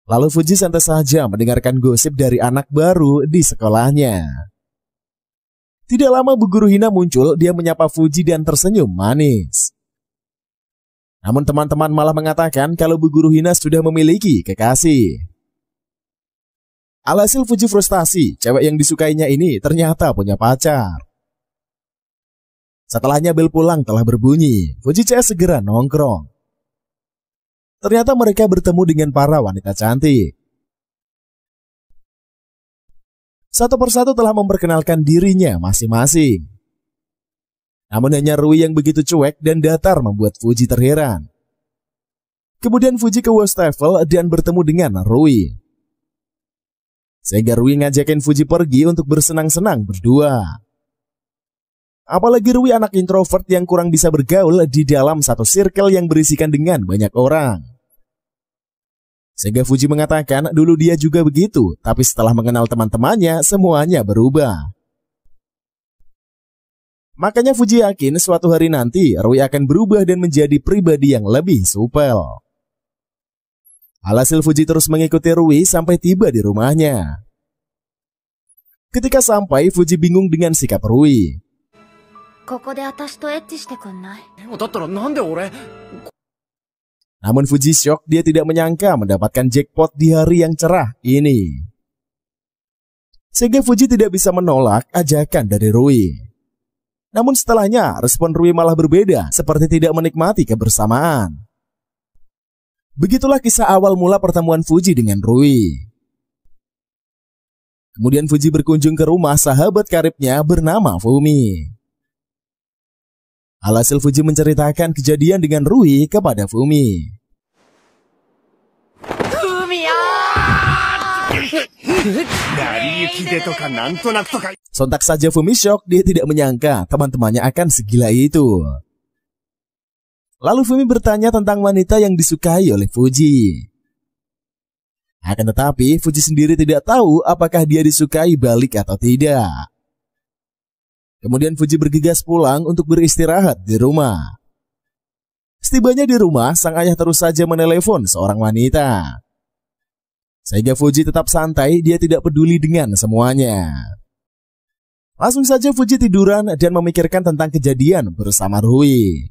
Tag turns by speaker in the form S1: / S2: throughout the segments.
S1: Lalu Fuji santai saja mendengarkan gosip dari anak baru di sekolahnya. Tidak lama Bu Guru Hina muncul, dia menyapa Fuji dan tersenyum manis. Namun teman-teman malah mengatakan kalau Bu Guru Hina sudah memiliki kekasih. Alhasil Fuji frustasi, cewek yang disukainya ini ternyata punya pacar. Setelahnya bel pulang telah berbunyi, Fuji CS segera nongkrong. Ternyata mereka bertemu dengan para wanita cantik. Satu persatu telah memperkenalkan dirinya masing-masing. Namun hanya Rui yang begitu cuek dan datar membuat Fuji terheran. Kemudian Fuji ke wastafel dan bertemu dengan Rui. Sehingga Rui ngajakin Fuji pergi untuk bersenang-senang berdua. Apalagi Rui anak introvert yang kurang bisa bergaul di dalam satu circle yang berisikan dengan banyak orang. Sehingga Fuji mengatakan dulu dia juga begitu, tapi setelah mengenal teman-temannya semuanya berubah. Makanya Fuji yakin suatu hari nanti Rui akan berubah dan menjadi pribadi yang lebih supel. Alhasil Fuji terus mengikuti Rui sampai tiba di rumahnya. Ketika sampai, Fuji bingung dengan sikap Rui. Namun Fuji shock, dia tidak menyangka mendapatkan jackpot di hari yang cerah ini. Sehingga Fuji tidak bisa menolak ajakan dari Rui. Namun setelahnya respon Rui malah berbeda, seperti tidak menikmati kebersamaan. Begitulah kisah awal mula pertemuan Fuji dengan Rui. Kemudian Fuji berkunjung ke rumah sahabat karibnya bernama Fumi. Alhasil Fuji menceritakan kejadian dengan Rui kepada Fumi. Sontak saja Fumi shock, dia tidak menyangka teman-temannya akan segila itu. Lalu Fumi bertanya tentang wanita yang disukai oleh Fuji. Akan tetapi Fuji sendiri tidak tahu apakah dia disukai balik atau tidak. Kemudian Fuji bergegas pulang untuk beristirahat di rumah. Setibanya di rumah, sang ayah terus saja menelepon seorang wanita. Sehingga Fuji tetap santai, dia tidak peduli dengan semuanya. Langsung saja Fuji tiduran dan memikirkan tentang kejadian bersama Rui.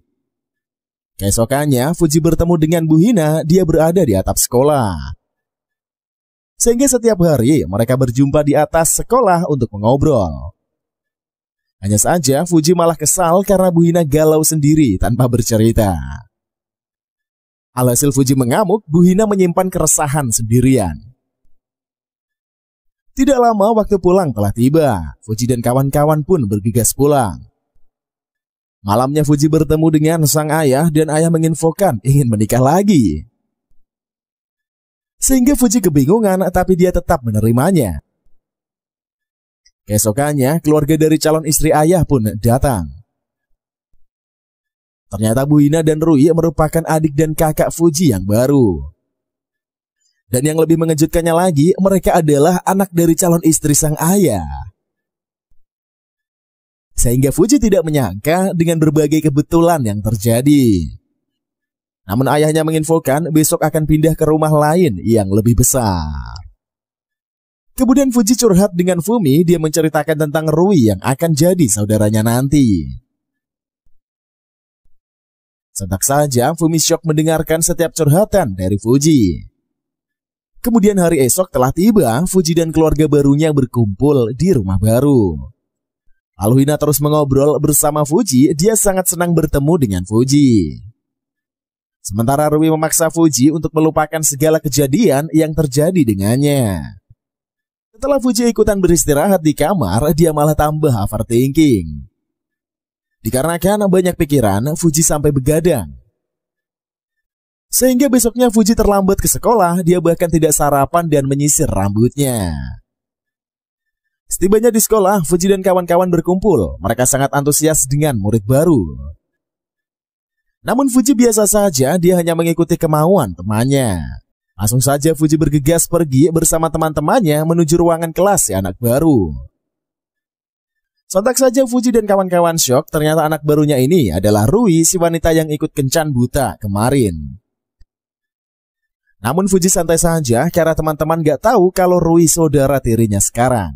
S1: Keesokannya Fuji bertemu dengan Bu Hina, dia berada di atap sekolah. Sehingga setiap hari mereka berjumpa di atas sekolah untuk mengobrol. Hanya saja Fuji malah kesal karena Bu Hina galau sendiri tanpa bercerita. Alhasil Fuji mengamuk, Bu Hina menyimpan keresahan sendirian. Tidak lama waktu pulang telah tiba. Fuji dan kawan-kawan pun bergegas pulang. Malamnya Fuji bertemu dengan sang ayah dan ayah menginfokan ingin menikah lagi. Sehingga Fuji kebingungan tapi dia tetap menerimanya. Keesokannya keluarga dari calon istri ayah pun datang. Ternyata Bu Hina dan Rui merupakan adik dan kakak Fuji yang baru. Dan yang lebih mengejutkannya lagi, mereka adalah anak dari calon istri sang ayah. Sehingga Fuji tidak menyangka dengan berbagai kebetulan yang terjadi. Namun ayahnya menginfokan besok akan pindah ke rumah lain yang lebih besar. Kemudian Fuji curhat dengan Fumi, dia menceritakan tentang Rui yang akan jadi saudaranya nanti. Sontak saja Fumi syok mendengarkan setiap curhatan dari Fuji. Kemudian hari esok telah tiba, Fuji dan keluarga barunya berkumpul di rumah baru. Lalu Hina terus mengobrol bersama Fuji, dia sangat senang bertemu dengan Fuji. Sementara Rui memaksa Fuji untuk melupakan segala kejadian yang terjadi dengannya. Setelah Fuji ikutan beristirahat di kamar, dia malah tambah overthinking. Dikarenakan banyak pikiran, Fuji sampai begadang. Sehingga besoknya Fuji terlambat ke sekolah, dia bahkan tidak sarapan dan menyisir rambutnya. Setibanya di sekolah, Fuji dan kawan-kawan berkumpul. Mereka sangat antusias dengan murid baru. Namun Fuji biasa saja, dia hanya mengikuti kemauan temannya. Langsung saja Fuji bergegas pergi bersama teman-temannya menuju ruangan kelas si anak baru. Sontak saja Fuji dan kawan-kawan syok, ternyata anak barunya ini adalah Rui, si wanita yang ikut kencan buta kemarin. Namun Fuji santai saja karena teman-teman gak tahu kalau Rui saudara tirinya sekarang.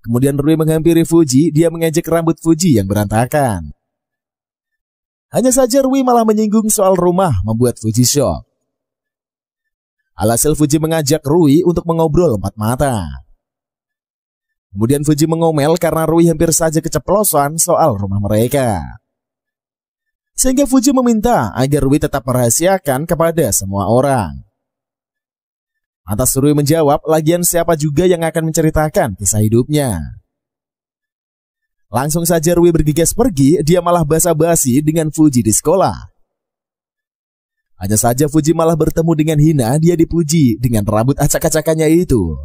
S1: Kemudian Rui menghampiri Fuji, dia mengejek rambut Fuji yang berantakan. Hanya saja Rui malah menyinggung soal rumah membuat Fuji shock. Alhasil Fuji mengajak Rui untuk mengobrol empat mata. Kemudian Fuji mengomel karena Rui hampir saja keceplosan soal rumah mereka. Sehingga Fuji meminta agar Rui tetap merahasiakan kepada semua orang. Lantas Rui menjawab, lagian siapa juga yang akan menceritakan kisah hidupnya. Langsung saja Rui bergegas pergi, dia malah basa-basi dengan Fuji di sekolah. Hanya saja Fuji malah bertemu dengan Hina, dia dipuji dengan rambut acak-acakannya itu.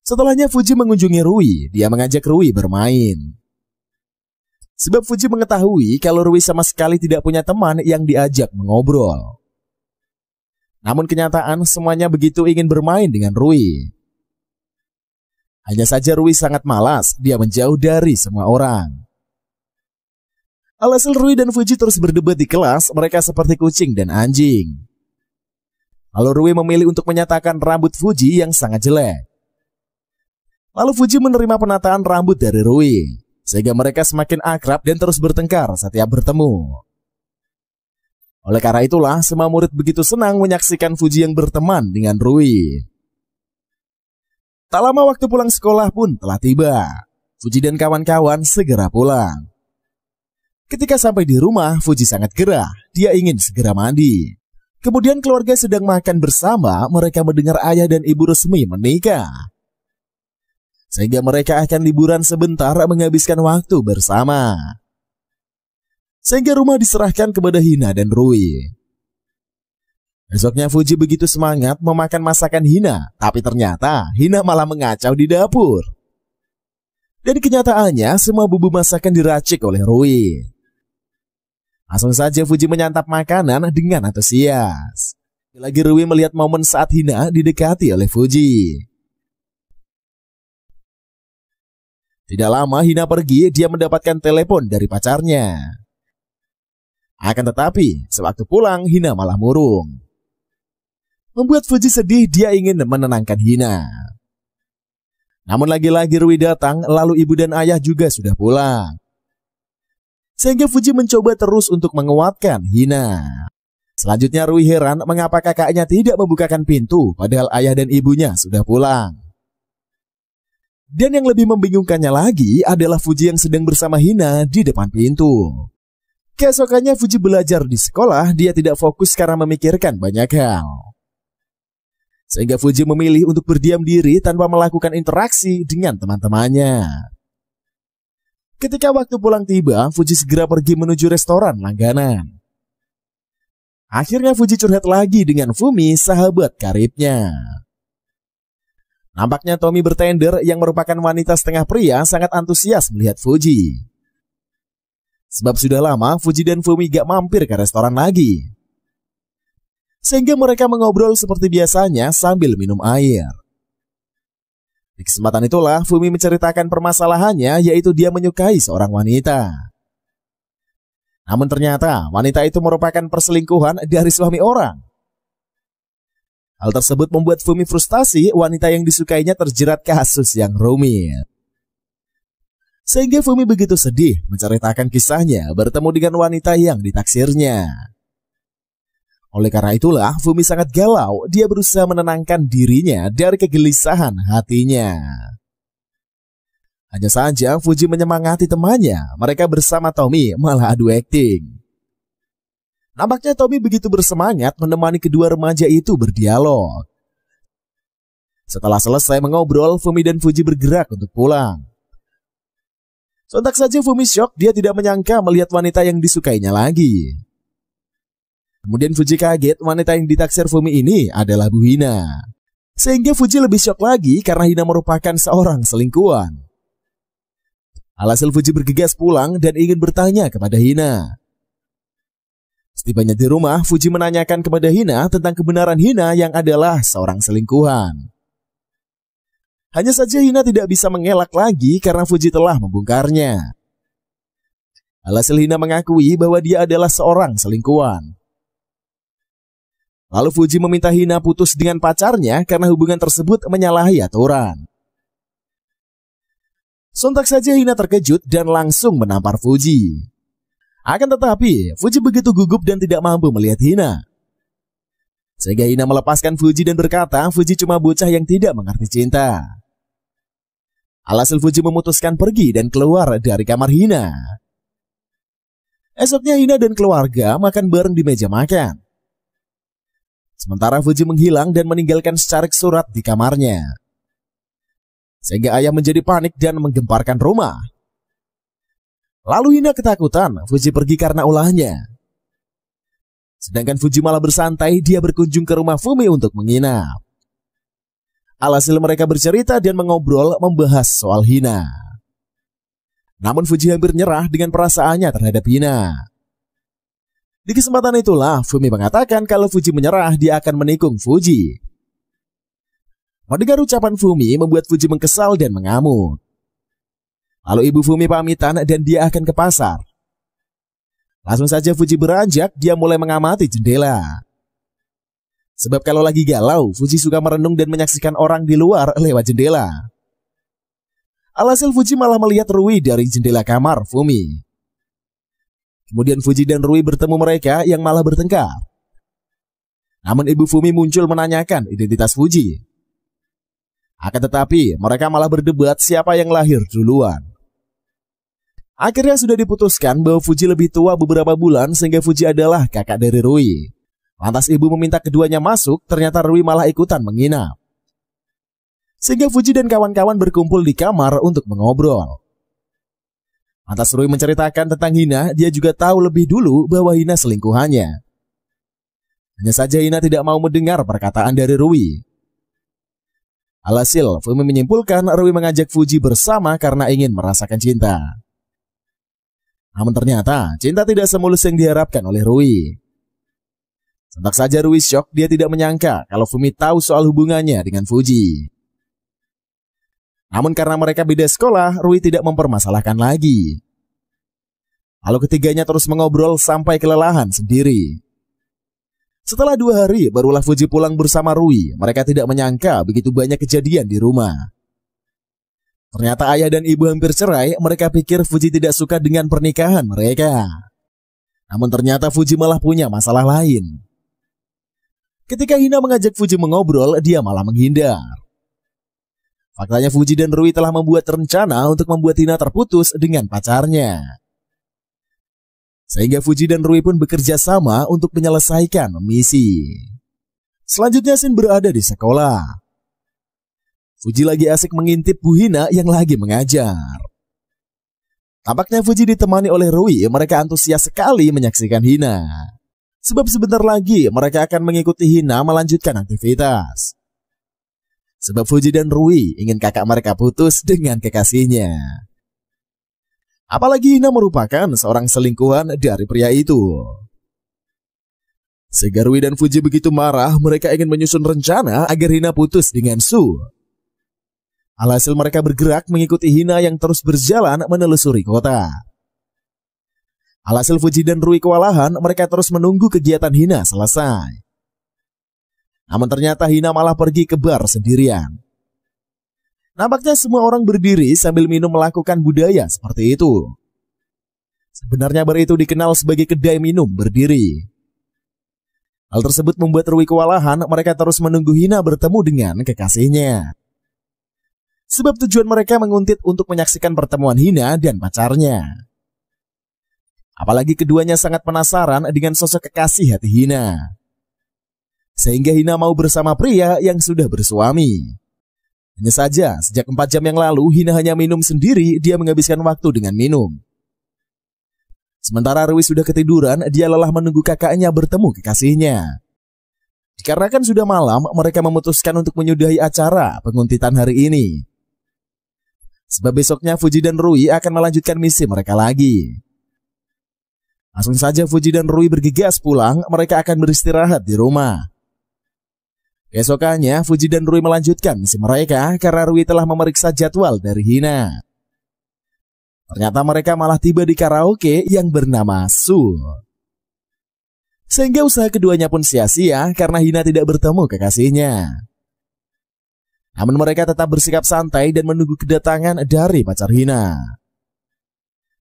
S1: Setelahnya Fuji mengunjungi Rui, dia mengajak Rui bermain. Sebab Fuji mengetahui kalau Rui sama sekali tidak punya teman yang diajak mengobrol. Namun kenyataan semuanya begitu ingin bermain dengan Rui. Hanya saja Rui sangat malas, dia menjauh dari semua orang. Alhasil Rui dan Fuji terus berdebat di kelas, mereka seperti kucing dan anjing. Lalu Rui memilih untuk menyatakan rambut Fuji yang sangat jelek. Lalu Fuji menerima penataan rambut dari Rui, sehingga mereka semakin akrab dan terus bertengkar setiap bertemu. Oleh karena itulah, semua murid begitu senang menyaksikan Fuji yang berteman dengan Rui. Tak lama waktu pulang sekolah pun telah tiba. Fuji dan kawan-kawan segera pulang. Ketika sampai di rumah, Fuji sangat gerah, dia ingin segera mandi. Kemudian keluarga sedang makan bersama, mereka mendengar ayah dan ibu resmi menikah. Sehingga mereka akan liburan sebentar menghabiskan waktu bersama. Sehingga rumah diserahkan kepada Hina dan Rui. Besoknya Fuji begitu semangat memakan masakan Hina, tapi ternyata Hina malah mengacau di dapur. Dan kenyataannya semua bumbu masakan diracik oleh Rui. Langsung saja Fuji menyantap makanan dengan antusias. Lagi Rui melihat momen saat Hina didekati oleh Fuji. Tidak lama Hina pergi, dia mendapatkan telepon dari pacarnya. Akan tetapi, sewaktu pulang Hina malah murung. Membuat Fuji sedih, dia ingin menenangkan Hina. Namun lagi-lagi Rui datang, lalu ibu dan ayah juga sudah pulang. Sehingga Fuji mencoba terus untuk menguatkan Hina. Selanjutnya Rui heran mengapa kakaknya tidak membukakan pintu, padahal ayah dan ibunya sudah pulang. Dan yang lebih membingungkannya lagi adalah Fuji yang sedang bersama Hina di depan pintu. Keesokannya Fuji belajar di sekolah, dia tidak fokus karena memikirkan banyak hal. Sehingga Fuji memilih untuk berdiam diri tanpa melakukan interaksi dengan teman-temannya. Ketika waktu pulang tiba, Fuji segera pergi menuju restoran langganan. Akhirnya Fuji curhat lagi dengan Fumi, sahabat karibnya. Nampaknya Tommy bertender yang merupakan wanita setengah pria sangat antusias melihat Fuji. Sebab sudah lama Fuji dan Fumi gak mampir ke restoran lagi. Sehingga mereka mengobrol seperti biasanya sambil minum air. Di kesempatan itulah Fumi menceritakan permasalahannya, yaitu dia menyukai seorang wanita. Namun ternyata wanita itu merupakan perselingkuhan dari suami orang. Hal tersebut membuat Fumi frustasi, wanita yang disukainya terjerat kasus yang rumit. Sehingga Fumi begitu sedih menceritakan kisahnya bertemu dengan wanita yang ditaksirnya. Oleh karena itulah Fumi sangat galau, dia berusaha menenangkan dirinya dari kegelisahan hatinya. Hanya saja Fuji menyemangati temannya, mereka bersama Tommy malah adu akting. Nampaknya Tommy begitu bersemangat menemani kedua remaja itu berdialog. Setelah selesai mengobrol, Fumi dan Fuji bergerak untuk pulang. Sontak saja Fumi syok, dia tidak menyangka melihat wanita yang disukainya lagi. Kemudian Fuji kaget, wanita yang ditaksir Fumi ini adalah Bu Hina. Sehingga Fuji lebih syok lagi karena Hina merupakan seorang selingkuhan. Alhasil Fuji bergegas pulang dan ingin bertanya kepada Hina. Setibanya di rumah, Fuji menanyakan kepada Hina tentang kebenaran Hina yang adalah seorang selingkuhan. Hanya saja Hina tidak bisa mengelak lagi karena Fuji telah membongkarnya. Alhasil Hina mengakui bahwa dia adalah seorang selingkuhan. Lalu Fuji meminta Hina putus dengan pacarnya karena hubungan tersebut menyalahi aturan. Sontak saja Hina terkejut dan langsung menampar Fuji. Akan tetapi, Fuji begitu gugup dan tidak mampu melihat Hina. Sehingga Hina melepaskan Fuji dan berkata Fuji cuma bocah yang tidak mengerti cinta. Alhasil Fuji memutuskan pergi dan keluar dari kamar Hina. Esoknya Hina dan keluarga makan bareng di meja makan. Sementara Fuji menghilang dan meninggalkan secarik surat di kamarnya. Sehingga ayah menjadi panik dan menggemparkan rumah. Lalu Hina ketakutan, Fuji pergi karena ulahnya. Sedangkan Fuji malah bersantai, dia berkunjung ke rumah Fumi untuk menginap. Alhasil mereka bercerita dan mengobrol membahas soal Hina. Namun Fuji hampir nyerah dengan perasaannya terhadap Hina. Di kesempatan itulah Fumi mengatakan kalau Fuji menyerah dia akan menikung Fuji. Mendengar ucapan Fumi membuat Fuji mengkesal dan mengamuk. Lalu ibu Fumi pamitan dan dia akan ke pasar. Langsung saja Fuji beranjak, dia mulai mengamati jendela. Sebab kalau lagi galau, Fuji suka merenung dan menyaksikan orang di luar lewat jendela. Alhasil Fuji malah melihat Rui dari jendela kamar Fumi. Kemudian Fuji dan Rui bertemu mereka yang malah bertengkar. Namun ibu Fumi muncul menanyakan identitas Fuji. Akan tetapi mereka malah berdebat siapa yang lahir duluan. Akhirnya sudah diputuskan bahwa Fuji lebih tua beberapa bulan sehingga Fuji adalah kakak dari Rui. Lantas ibu meminta keduanya masuk, ternyata Rui malah ikutan menginap. Sehingga Fuji dan kawan-kawan berkumpul di kamar untuk mengobrol. Lantas Rui menceritakan tentang Hina, dia juga tahu lebih dulu bahwa Hina selingkuhannya. Hanya saja Hina tidak mau mendengar perkataan dari Rui. Alhasil, Fumi menyimpulkan Rui mengajak Fuji bersama karena ingin merasakan cinta. Namun ternyata cinta tidak semulus yang diharapkan oleh Rui. Sontak saja Rui syok, dia tidak menyangka kalau Fumi tahu soal hubungannya dengan Fuji. Namun karena mereka beda sekolah, Rui tidak mempermasalahkan lagi. Lalu ketiganya terus mengobrol sampai kelelahan sendiri. Setelah 2 hari barulah Fuji pulang bersama Rui. Mereka tidak menyangka begitu banyak kejadian di rumah. Ternyata ayah dan ibu hampir cerai, mereka pikir Fuji tidak suka dengan pernikahan mereka. Namun ternyata Fuji malah punya masalah lain. Ketika Hina mengajak Fuji mengobrol, dia malah menghindar. Faktanya Fuji dan Rui telah membuat rencana untuk membuat Hina terputus dengan pacarnya. Sehingga Fuji dan Rui pun bekerja sama untuk menyelesaikan misi. Selanjutnya scene berada di sekolah. Fuji lagi asik mengintip Bu Hina yang lagi mengajar. Tampaknya Fuji ditemani oleh Rui, mereka antusias sekali menyaksikan Hina. Sebab sebentar lagi mereka akan mengikuti Hina melanjutkan aktivitas. Sebab Fuji dan Rui ingin kakak mereka putus dengan kekasihnya. Apalagi Hina merupakan seorang selingkuhan dari pria itu. Sehingga Rui dan Fuji begitu marah, mereka ingin menyusun rencana agar Hina putus dengan Su. Alhasil mereka bergerak mengikuti Hina yang terus berjalan menelusuri kota. Alhasil Fuji dan Rui kewalahan, mereka terus menunggu kegiatan Hina selesai. Namun ternyata Hina malah pergi ke bar sendirian. Nampaknya semua orang berdiri sambil minum melakukan budaya seperti itu. Sebenarnya bar itu dikenal sebagai kedai minum berdiri. Hal tersebut membuat Rui kewalahan, mereka terus menunggu Hina bertemu dengan kekasihnya. Sebab tujuan mereka menguntit untuk menyaksikan pertemuan Hina dan pacarnya. Apalagi keduanya sangat penasaran dengan sosok kekasih hati Hina. Sehingga Hina mau bersama pria yang sudah bersuami. Hanya saja, sejak 4 jam yang lalu Hina hanya minum sendiri, dia menghabiskan waktu dengan minum. Sementara Rui sudah ketiduran, dia lelah menunggu kakaknya bertemu kekasihnya. Dikarenakan sudah malam, mereka memutuskan untuk menyudahi acara penguntitan hari ini. Sebab besoknya Fuji dan Rui akan melanjutkan misi mereka lagi. Langsung saja Fuji dan Rui bergegas pulang, mereka akan beristirahat di rumah. Keesokannya Fuji dan Rui melanjutkan misi mereka karena Rui telah memeriksa jadwal dari Hina. Ternyata mereka malah tiba di karaoke yang bernama Su. Sehingga usaha keduanya pun sia-sia karena Hina tidak bertemu kekasihnya. Namun mereka tetap bersikap santai dan menunggu kedatangan dari pacar Hina.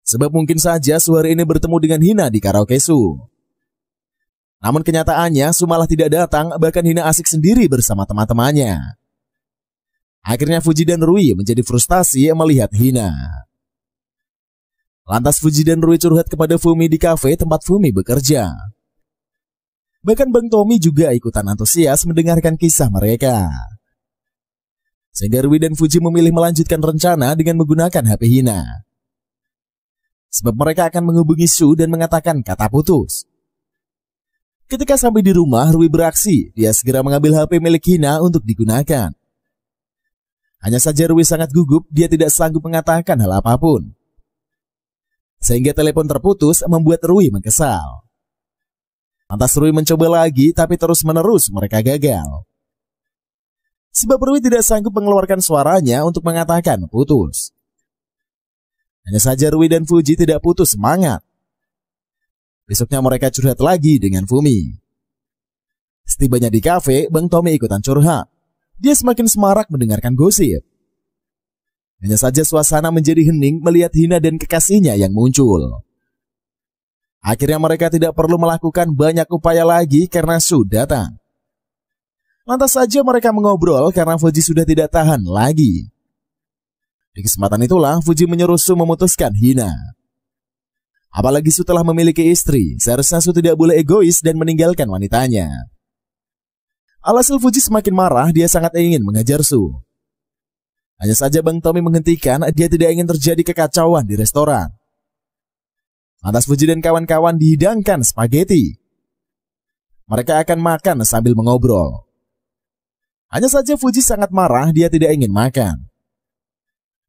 S1: Sebab mungkin saja Su hari ini bertemu dengan Hina di karaoke Su. Namun kenyataannya Su malah tidak datang, bahkan Hina asik sendiri bersama teman-temannya. Akhirnya Fuji dan Rui menjadi frustasi melihat Hina. Lantas Fuji dan Rui curhat kepada Fumi di kafe tempat Fumi bekerja. Bahkan Bang Tommy juga ikutan antusias mendengarkan kisah mereka. Sehingga Rui dan Fuji memilih melanjutkan rencana dengan menggunakan HP Hina. Sebab mereka akan menghubungi Su dan mengatakan kata putus. Ketika sampai di rumah, Rui beraksi. Dia segera mengambil HP milik Hina untuk digunakan. Hanya saja Rui sangat gugup, dia tidak sanggup mengatakan hal apapun. Sehingga telepon terputus membuat Rui mengkesal. Lantas Rui mencoba lagi, tapi terus-menerus mereka gagal. Sebab Rui tidak sanggup mengeluarkan suaranya untuk mengatakan putus. Hanya saja Rui dan Fuji tidak putus semangat. Besoknya mereka curhat lagi dengan Fumi. Setibanya di kafe, Bang Tommy ikutan curhat. Dia semakin semarak mendengarkan gosip. Hanya saja suasana menjadi hening melihat Hina dan kekasihnya yang muncul. Akhirnya mereka tidak perlu melakukan banyak upaya lagi karena Su datang. Lantas saja mereka mengobrol karena Fuji sudah tidak tahan lagi. Di kesempatan itulah Fuji menyuruh Su memutuskan Hina. Apalagi Su telah memiliki istri, seharusnya Su tidak boleh egois dan meninggalkan wanitanya. Alhasil Fuji semakin marah, dia sangat ingin mengajar Su. Hanya saja Bang Tommy menghentikan, dia tidak ingin terjadi kekacauan di restoran. Lantas Fuji dan kawan-kawan dihidangkan spaghetti. Mereka akan makan sambil mengobrol. Hanya saja Fuji sangat marah, dia tidak ingin makan.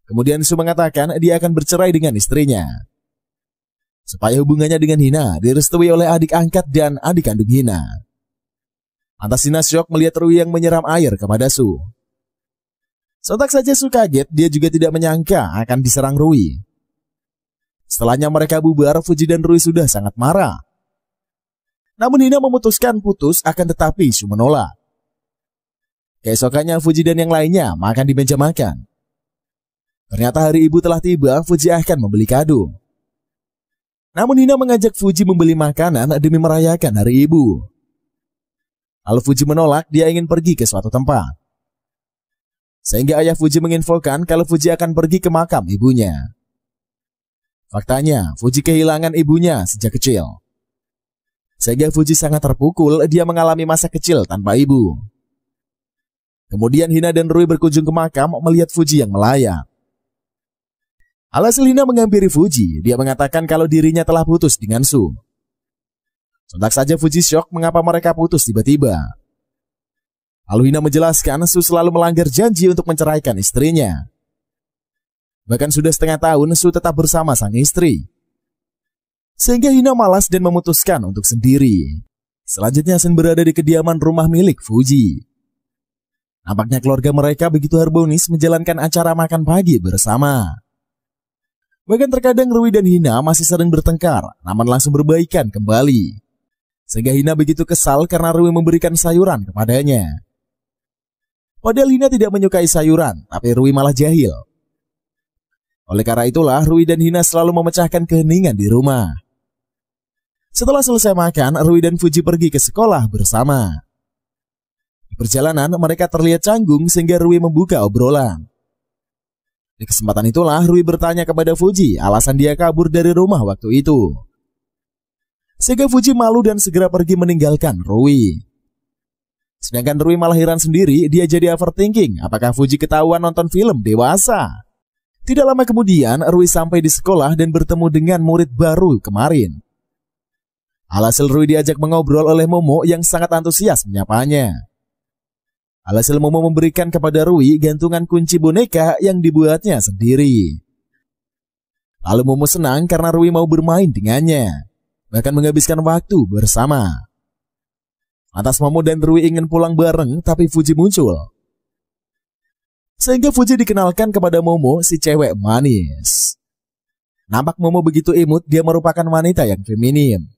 S1: Kemudian Su mengatakan dia akan bercerai dengan istrinya. Supaya hubungannya dengan Hina direstui oleh adik angkat dan adik kandung Hina. Lantas Hina syok melihat Rui yang menyiram air kepada Su. Sontak saja Su kaget, dia juga tidak menyangka akan diserang Rui. Setelahnya mereka bubar, Fuji dan Rui sudah sangat marah. Namun Hina memutuskan putus, akan tetapi Su menolak. Keesokannya Fuji dan yang lainnya makan di meja makan. Ternyata hari ibu telah tiba, Fuji akan membeli kado. Namun Hina mengajak Fuji membeli makanan demi merayakan hari ibu. Lalu Fuji menolak, dia ingin pergi ke suatu tempat. Sehingga ayah Fuji menginfokan kalau Fuji akan pergi ke makam ibunya. Faktanya, Fuji kehilangan ibunya sejak kecil. Sehingga Fuji sangat terpukul, dia mengalami masa kecil tanpa ibu. Kemudian Hina dan Rui berkunjung ke makam melihat Fuji yang melayang. Alhasil Hina menghampiri Fuji, dia mengatakan kalau dirinya telah putus dengan Su. Sontak saja Fuji syok mengapa mereka putus tiba-tiba. Lalu Hina menjelaskan Su selalu melanggar janji untuk menceraikan istrinya. Bahkan sudah setengah tahun Su tetap bersama sang istri. Sehingga Hina malas dan memutuskan untuk sendiri. Selanjutnya Sen berada di kediaman rumah milik Fuji. Nampaknya keluarga mereka begitu harmonis menjalankan acara makan pagi bersama. Bahkan terkadang Rui dan Hina masih sering bertengkar, namun langsung berbaikan kembali. Sehingga Hina begitu kesal karena Rui memberikan sayuran kepadanya. Padahal Hina tidak menyukai sayuran, tapi Rui malah jahil. Oleh karena itulah Rui dan Hina selalu memecahkan keheningan di rumah. Setelah selesai makan, Rui dan Fuji pergi ke sekolah bersama. Di perjalanan mereka terlihat canggung sehingga Rui membuka obrolan. Di kesempatan itulah Rui bertanya kepada Fuji alasan dia kabur dari rumah waktu itu. Sehingga Fuji malu dan segera pergi meninggalkan Rui. Sedangkan Rui malah heran sendiri, dia jadi overthinking apakah Fuji ketahuan nonton film dewasa. Tidak lama kemudian, Rui sampai di sekolah dan bertemu dengan murid baru kemarin. Alhasil Rui diajak mengobrol oleh Momo yang sangat antusias menyapanya. Alhasil Momo memberikan kepada Rui gantungan kunci boneka yang dibuatnya sendiri. Lalu Momo senang karena Rui mau bermain dengannya, bahkan menghabiskan waktu bersama. Lantas Momo dan Rui ingin pulang bareng, tapi Fuji muncul. Sehingga Fuji dikenalkan kepada Momo, si cewek manis. Nampak Momo begitu imut, dia merupakan wanita yang feminim.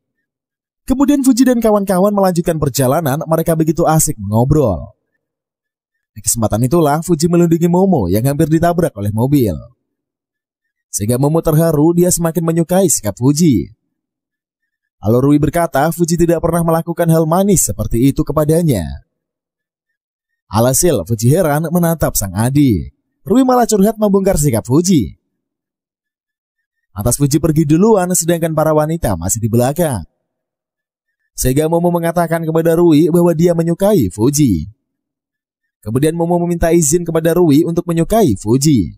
S1: Kemudian Fuji dan kawan-kawan melanjutkan perjalanan, mereka begitu asik mengobrol. Di kesempatan itulah Fuji melindungi Momo yang hampir ditabrak oleh mobil. Sehingga Momo terharu, dia semakin menyukai sikap Fuji. Lalu Rui berkata Fuji tidak pernah melakukan hal manis seperti itu kepadanya. Alhasil Fuji heran menatap sang adik. Rui malah curhat membongkar sikap Fuji. Atas Fuji pergi duluan sedangkan para wanita masih di belakang. Sehingga Momo mengatakan kepada Rui bahwa dia menyukai Fuji. Kemudian Momo meminta izin kepada Rui untuk menyukai Fuji.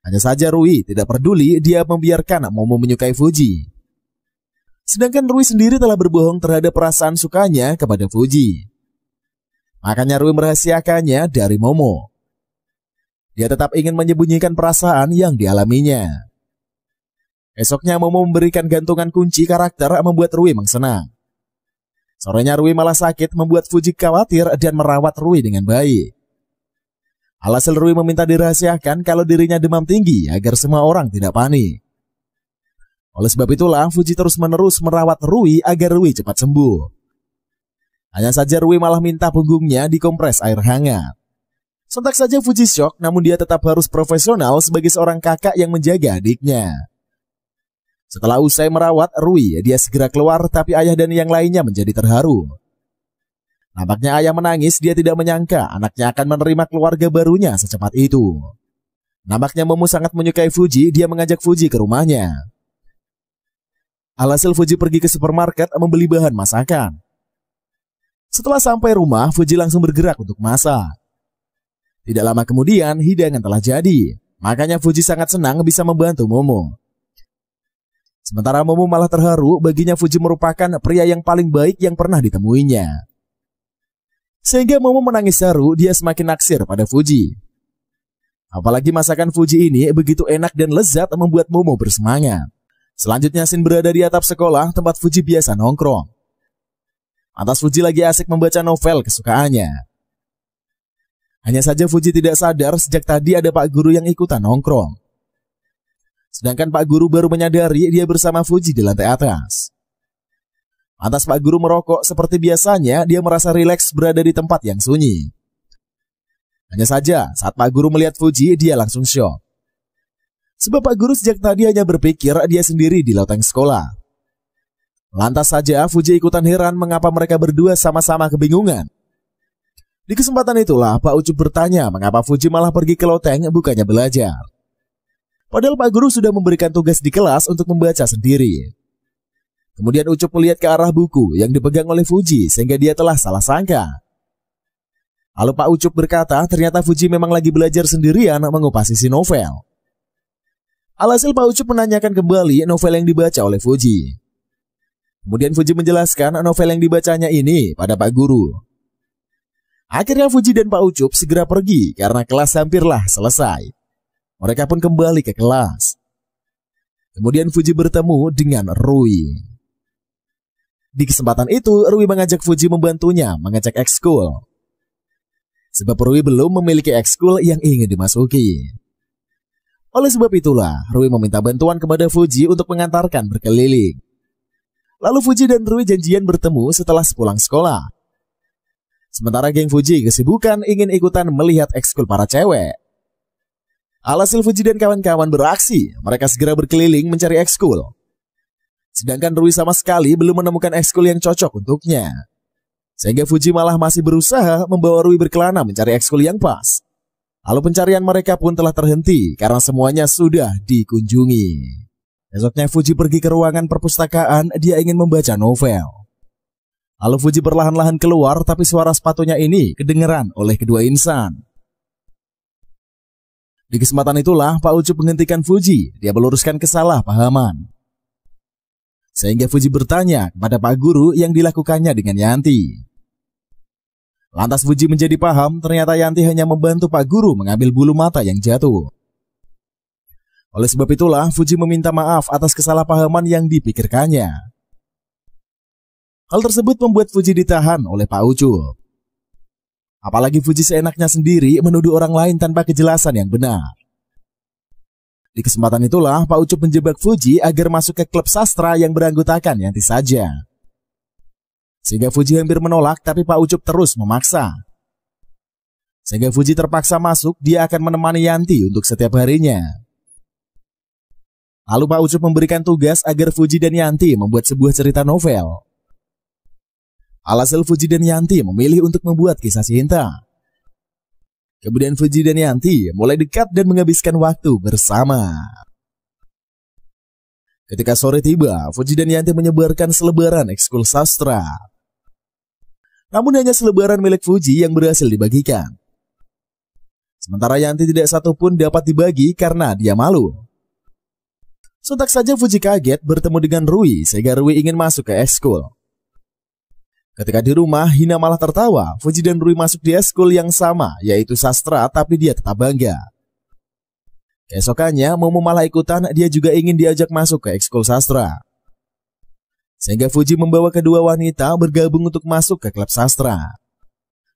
S1: Hanya saja Rui tidak peduli, dia membiarkan Momo menyukai Fuji. Sedangkan Rui sendiri telah berbohong terhadap perasaan sukanya kepada Fuji. Makanya Rui merahasiakannya dari Momo. Dia tetap ingin menyembunyikan perasaan yang dialaminya. Esoknya Momo memberikan gantungan kunci karakter membuat Rui mengsenang. Sorenya Rui malah sakit membuat Fuji khawatir dan merawat Rui dengan baik. Alhasil Rui meminta dirahasiakan kalau dirinya demam tinggi agar semua orang tidak panik. Oleh sebab itulah Fuji terus-menerus merawat Rui agar Rui cepat sembuh. Hanya saja Rui malah minta punggungnya dikompres air hangat. Sontak saja Fuji syok, namun dia tetap harus profesional sebagai seorang kakak yang menjaga adiknya. Setelah usai merawat Rui, dia segera keluar, tapi ayah dan yang lainnya menjadi terharu. Nampaknya ayah menangis, dia tidak menyangka anaknya akan menerima keluarga barunya secepat itu. Nampaknya Momo sangat menyukai Fuji, dia mengajak Fuji ke rumahnya. Alhasil Fuji pergi ke supermarket membeli bahan masakan. Setelah sampai rumah, Fuji langsung bergerak untuk masak. Tidak lama kemudian, hidangan telah jadi. Makanya Fuji sangat senang bisa membantu Momo. Sementara Momo malah terharu, baginya Fuji merupakan pria yang paling baik yang pernah ditemuinya. Sehingga Momo menangis haru, dia semakin naksir pada Fuji. Apalagi masakan Fuji ini begitu enak dan lezat membuat Momo bersemangat. Selanjutnya Shin berada di atap sekolah tempat Fuji biasa nongkrong. Atas Fuji lagi asik membaca novel kesukaannya. Hanya saja Fuji tidak sadar sejak tadi ada Pak Guru yang ikutan nongkrong. Sedangkan Pak Guru baru menyadari dia bersama Fuji di lantai atas. Atas Pak Guru merokok seperti biasanya, dia merasa rileks berada di tempat yang sunyi. Hanya saja saat Pak Guru melihat Fuji, dia langsung syok. Sebab Pak Guru sejak tadi hanya berpikir dia sendiri di loteng sekolah. Lantas saja Fuji ikutan heran mengapa mereka berdua sama-sama kebingungan. Di kesempatan itulah Pak Ucup bertanya mengapa Fuji malah pergi ke loteng bukannya belajar. Padahal Pak Guru sudah memberikan tugas di kelas untuk membaca sendiri. Kemudian Ucup melihat ke arah buku yang dipegang oleh Fuji sehingga dia telah salah sangka. Lalu Pak Ucup berkata ternyata Fuji memang lagi belajar sendirian mengupas isi novel. Alhasil Pak Ucup menanyakan kembali novel yang dibaca oleh Fuji. Kemudian Fuji menjelaskan novel yang dibacanya ini pada Pak Guru. Akhirnya Fuji dan Pak Ucup segera pergi karena kelas hampirlah selesai. Mereka pun kembali ke kelas. Kemudian Fuji bertemu dengan Rui. Di kesempatan itu Rui mengajak Fuji membantunya mengecek ekskul. Sebab Rui belum memiliki ekskul yang ingin dimasuki. Oleh sebab itulah, Rui meminta bantuan kepada Fuji untuk mengantarkan berkeliling. Lalu Fuji dan Rui janjian bertemu setelah sepulang sekolah. Sementara geng Fuji kesibukan ingin ikutan melihat ekskul para cewek. Alhasil Fuji dan kawan-kawan beraksi, mereka segera berkeliling mencari ekskul. Sedangkan Rui sama sekali belum menemukan ekskul yang cocok untuknya. Sehingga Fuji malah masih berusaha membawa Rui berkelana mencari ekskul yang pas. Lalu pencarian mereka pun telah terhenti karena semuanya sudah dikunjungi. Esoknya Fuji pergi ke ruangan perpustakaan, dia ingin membaca novel. Lalu Fuji perlahan-lahan keluar, tapi suara sepatunya ini kedengeran oleh kedua insan. Di kesempatan itulah Pak Ucup menghentikan Fuji, dia meluruskan kesalahpahaman. Sehingga Fuji bertanya kepada Pak Guru yang dilakukannya dengan Yanti. Lantas Fuji menjadi paham ternyata Yanti hanya membantu Pak Guru mengambil bulu mata yang jatuh. Oleh sebab itulah Fuji meminta maaf atas kesalahpahaman yang dipikirkannya. Hal tersebut membuat Fuji ditahan oleh Pak Ucup. Apalagi Fuji seenaknya sendiri menuduh orang lain tanpa kejelasan yang benar. Di kesempatan itulah Pak Ucup menjebak Fuji agar masuk ke klub sastra yang beranggotakan Yanti saja. Sehingga Fuji hampir menolak, tapi Pak Ucup terus memaksa. Sehingga Fuji terpaksa masuk, dia akan menemani Yanti untuk setiap harinya. Lalu Pak Ucup memberikan tugas agar Fuji dan Yanti membuat sebuah cerita novel. Alhasil Fuji dan Yanti memilih untuk membuat kisah cinta. Kemudian Fuji dan Yanti mulai dekat dan menghabiskan waktu bersama. Ketika sore tiba, Fuji dan Yanti menyebarkan selebaran ekskul sastra. Namun hanya selebaran milik Fuji yang berhasil dibagikan. Sementara Yanti tidak satu pun dapat dibagi karena dia malu. Sontak saja Fuji kaget bertemu dengan Rui sehingga Rui ingin masuk ke ekskul. Ketika di rumah, Hina malah tertawa. Fuji dan Rui masuk di ekskul yang sama, yaitu sastra, tapi dia tetap bangga. Keesokannya, Momo malah ikutan, dia juga ingin diajak masuk ke ekskul sastra. Sehingga Fuji membawa kedua wanita bergabung untuk masuk ke klub sastra.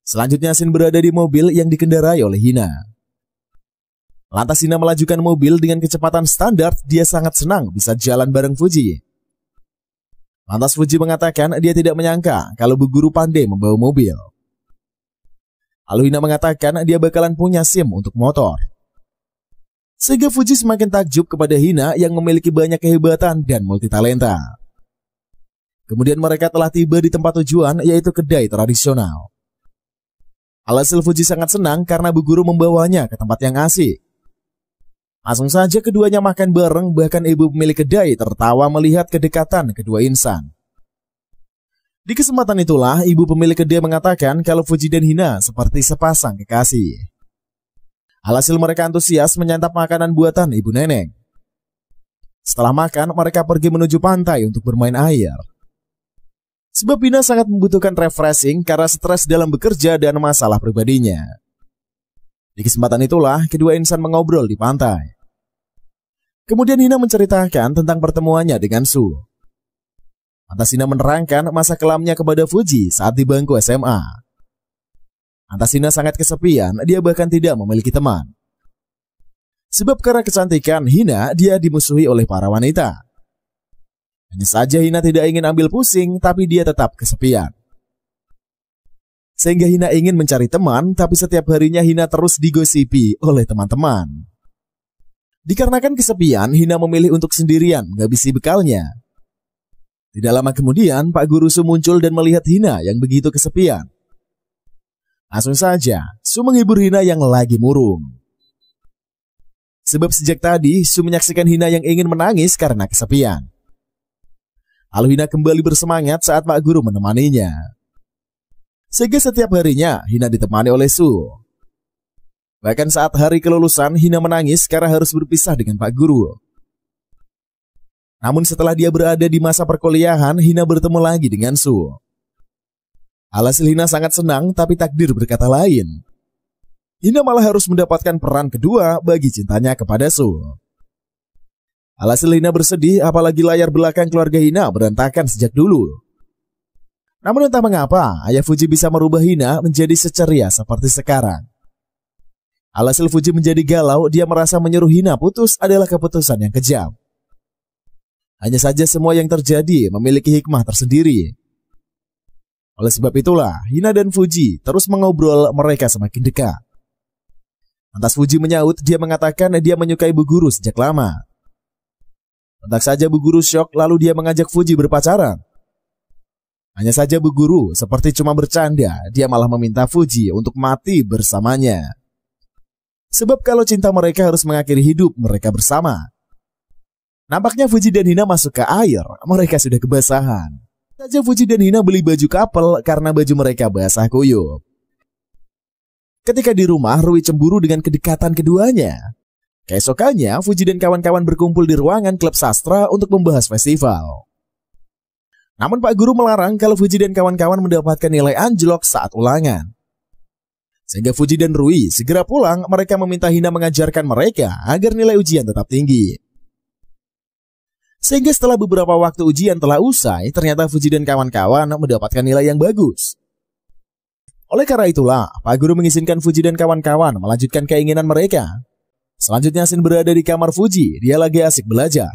S1: Selanjutnya Shin berada di mobil yang dikendarai oleh Hina. Lantas Hina melajukan mobil dengan kecepatan standar, dia sangat senang bisa jalan bareng Fuji. Lantas Fuji mengatakan dia tidak menyangka kalau Bu Guru pandai membawa mobil. Lalu Hina mengatakan dia bakalan punya SIM untuk motor. Sehingga Fuji semakin takjub kepada Hina yang memiliki banyak kehebatan dan multitalenta. Kemudian mereka telah tiba di tempat tujuan, yaitu kedai tradisional. Alhasil Fuji sangat senang karena Bu Guru membawanya ke tempat yang asik. Langsung saja keduanya makan bareng, bahkan ibu pemilik kedai tertawa melihat kedekatan kedua insan. Di kesempatan itulah ibu pemilik kedai mengatakan kalau Fuji dan Hina seperti sepasang kekasih. Alhasil mereka antusias menyantap makanan buatan ibu nenek. Setelah makan, mereka pergi menuju pantai untuk bermain air. Sebab Hina sangat membutuhkan refreshing karena stres dalam bekerja dan masalah pribadinya. Di kesempatan itulah kedua insan mengobrol di pantai. Kemudian Hina menceritakan tentang pertemuannya dengan Su. Lantas Hina menerangkan masa kelamnya kepada Fuji saat di bangku SMA. Lantas Hina sangat kesepian, dia bahkan tidak memiliki teman. Sebab karena kecantikan Hina, dia dimusuhi oleh para wanita. Hanya saja Hina tidak ingin ambil pusing, tapi dia tetap kesepian. Sehingga Hina ingin mencari teman, tapi setiap harinya Hina terus digosipi oleh teman-teman. Dikarenakan kesepian, Hina memilih untuk sendirian menghabisi bekalnya. Tidak lama kemudian, Pak Guru Su muncul dan melihat Hina yang begitu kesepian. Langsung saja, Su menghibur Hina yang lagi murung. Sebab sejak tadi, Su menyaksikan Hina yang ingin menangis karena kesepian. Lalu Hina kembali bersemangat saat Pak Guru menemaninya. Sehingga setiap harinya Hina ditemani oleh Su. Bahkan saat hari kelulusan Hina menangis karena harus berpisah dengan Pak Guru. Namun setelah dia berada di masa perkuliahan, Hina bertemu lagi dengan Su. Alhasil Hina sangat senang, tapi takdir berkata lain. Hina malah harus mendapatkan peran kedua bagi cintanya kepada Su. Alhasil Hina bersedih, apalagi layar belakang keluarga Hina berantakan sejak dulu. Namun entah mengapa, ayah Fuji bisa merubah Hina menjadi seceria seperti sekarang. Alhasil Fuji menjadi galau, dia merasa menyuruh Hina putus adalah keputusan yang kejam. Hanya saja semua yang terjadi memiliki hikmah tersendiri. Oleh sebab itulah, Hina dan Fuji terus mengobrol, mereka semakin dekat. Lantas Fuji menyaut, dia mengatakan dia menyukai Bu Guru sejak lama. Entah saja Bu Guru syok, lalu dia mengajak Fuji berpacaran. Hanya saja Bu Guru seperti cuma bercanda, dia malah meminta Fuji untuk mati bersamanya. Sebab kalau cinta mereka harus mengakhiri hidup mereka bersama. Nampaknya Fuji dan Hina masuk ke air, mereka sudah kebasahan. Saja Fuji dan Hina beli baju couple karena baju mereka basah kuyup. Ketika di rumah, Rui cemburu dengan kedekatan keduanya. Keesokannya, Fuji dan kawan-kawan berkumpul di ruangan klub sastra untuk membahas festival. Namun Pak Guru melarang kalau Fuji dan kawan-kawan mendapatkan nilai anjlok saat ulangan. Sehingga Fuji dan Rui segera pulang, mereka meminta Hina mengajarkan mereka agar nilai ujian tetap tinggi. Sehingga setelah beberapa waktu ujian telah usai, ternyata Fuji dan kawan-kawan mendapatkan nilai yang bagus. Oleh karena itulah, Pak Guru mengizinkan Fuji dan kawan-kawan melanjutkan keinginan mereka. Selanjutnya Shin berada di kamar Fuji, dia lagi asik belajar.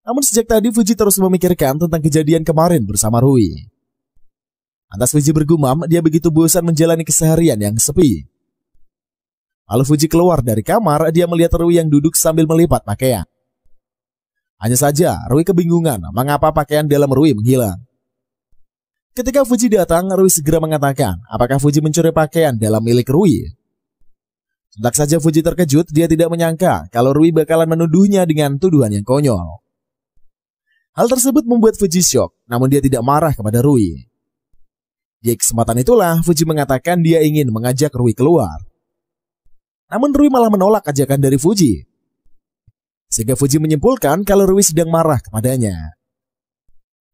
S1: Namun sejak tadi Fuji terus memikirkan tentang kejadian kemarin bersama Rui. Lantas Fuji bergumam dia begitu bosan menjalani keseharian yang sepi. Lalu Fuji keluar dari kamar, dia melihat Rui yang duduk sambil melipat pakaian. Hanya saja Rui kebingungan mengapa pakaian dalam Rui menghilang. Ketika Fuji datang, Rui segera mengatakan apakah Fuji mencuri pakaian dalam milik Rui. Sontak saja Fuji terkejut, dia tidak menyangka kalau Rui bakalan menuduhnya dengan tuduhan yang konyol. Hal tersebut membuat Fuji syok, namun dia tidak marah kepada Rui. Di kesempatan itulah Fuji mengatakan dia ingin mengajak Rui keluar. Namun Rui malah menolak ajakan dari Fuji. Sehingga Fuji menyimpulkan kalau Rui sedang marah kepadanya.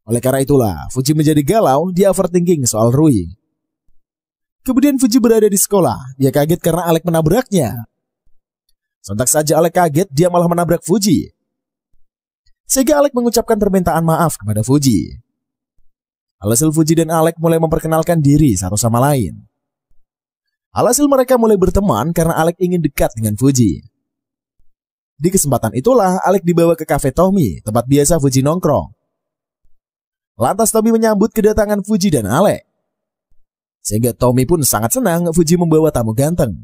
S1: Oleh karena itulah, Fuji menjadi galau, dia overthinking soal Rui. Kemudian Fuji berada di sekolah, dia kaget karena Alex menabraknya. Sontak saja Alex kaget, dia malah menabrak Fuji. Sehingga Alex mengucapkan permintaan maaf kepada Fuji. Alhasil Fuji dan Alex mulai memperkenalkan diri satu sama lain. Alhasil mereka mulai berteman karena Alex ingin dekat dengan Fuji. Di kesempatan itulah Alex dibawa ke kafe Tommy, tempat biasa Fuji nongkrong. Lantas Tommy menyambut kedatangan Fuji dan Alex. Sehingga Tommy pun sangat senang Fuji membawa tamu ganteng.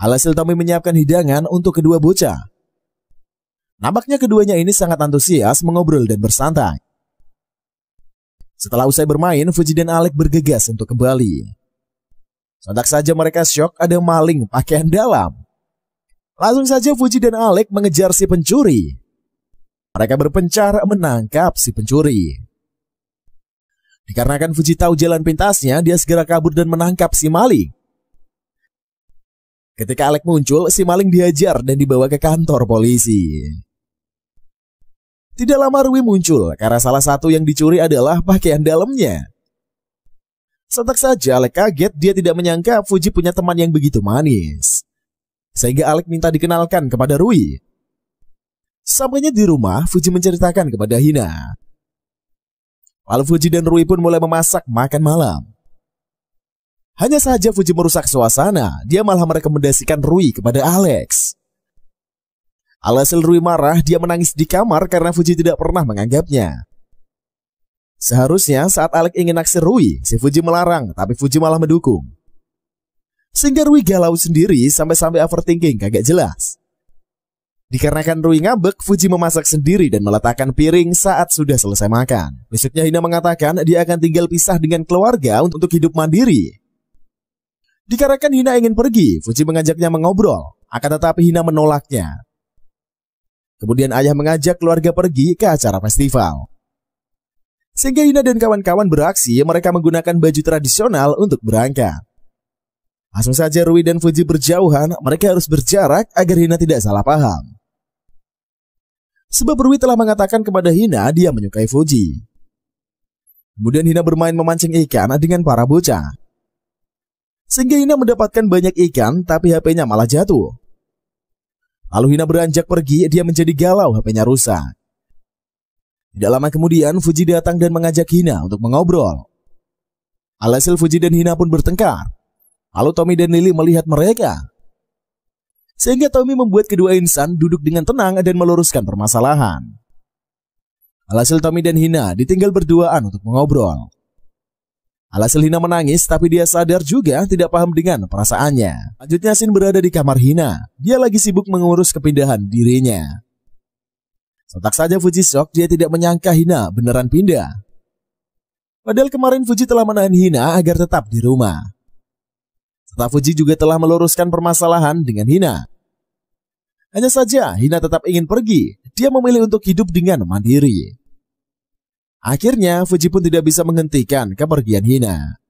S1: Alhasil Tommy menyiapkan hidangan untuk kedua bocah. Nampaknya keduanya ini sangat antusias mengobrol dan bersantai. Setelah usai bermain, Fuji dan Alex bergegas untuk kembali. Sontak saja mereka syok ada maling pakaian dalam. Langsung saja Fuji dan Alex mengejar si pencuri. Mereka berpencar menangkap si pencuri. Dikarenakan Fuji tahu jalan pintasnya, dia segera kabur dan menangkap si maling. Ketika Alex muncul, si maling dihajar dan dibawa ke kantor polisi. Tidak lama Rui muncul karena salah satu yang dicuri adalah pakaian dalamnya. Sontak saja Alex kaget, dia tidak menyangka Fuji punya teman yang begitu manis. Sehingga Alex minta dikenalkan kepada Rui. Sampainya di rumah, Fuji menceritakan kepada Hina. Lalu Fuji dan Rui pun mulai memasak makan malam. Hanya saja Fuji merusak suasana, dia malah merekomendasikan Rui kepada Alex. Alhasil Rui marah, dia menangis di kamar karena Fuji tidak pernah menganggapnya. Seharusnya saat Alex ingin naksir Rui, si Fuji melarang, tapi Fuji malah mendukung. Sehingga Rui galau sendiri sampai overthinking kagak jelas. Dikarenakan Rui ngambek, Fuji memasak sendiri dan meletakkan piring saat sudah selesai makan. Besoknya Hina mengatakan dia akan tinggal pisah dengan keluarga untuk hidup mandiri. Dikarenakan Hina ingin pergi, Fuji mengajaknya mengobrol, akan tetapi Hina menolaknya. Kemudian ayah mengajak keluarga pergi ke acara festival. Sehingga Hina dan kawan-kawan beraksi, mereka menggunakan baju tradisional untuk berangkat. Langsung saja Rui dan Fuji berjauhan, mereka harus berjarak agar Hina tidak salah paham. Sebab Rui telah mengatakan kepada Hina dia menyukai Fuji. Kemudian Hina bermain memancing ikan dengan para bocah. Sehingga Hina mendapatkan banyak ikan tapi HP-nya malah jatuh. Lalu Hina beranjak pergi, dia menjadi galau, HP-nya rusak. Tidak lama kemudian Fuji datang dan mengajak Hina untuk mengobrol. Alhasil Fuji dan Hina pun bertengkar. Lalu Tommy dan Lily melihat mereka. Sehingga Tommy membuat kedua insan duduk dengan tenang dan meluruskan permasalahan. Alhasil Tommy dan Hina ditinggal berduaan untuk mengobrol. Alhasil Hina menangis tapi dia sadar juga tidak paham dengan perasaannya. Lanjutnya Shin berada di kamar Hina. Dia lagi sibuk mengurus kepindahan dirinya. Sontak saja Fuji shock, dia tidak menyangka Hina beneran pindah. Padahal kemarin Fuji telah menahan Hina agar tetap di rumah. Setelah Fuji juga telah meluruskan permasalahan dengan Hina. Hanya saja Hina tetap ingin pergi, dia memilih untuk hidup dengan mandiri. Akhirnya Fuji pun tidak bisa menghentikan kepergian Hina.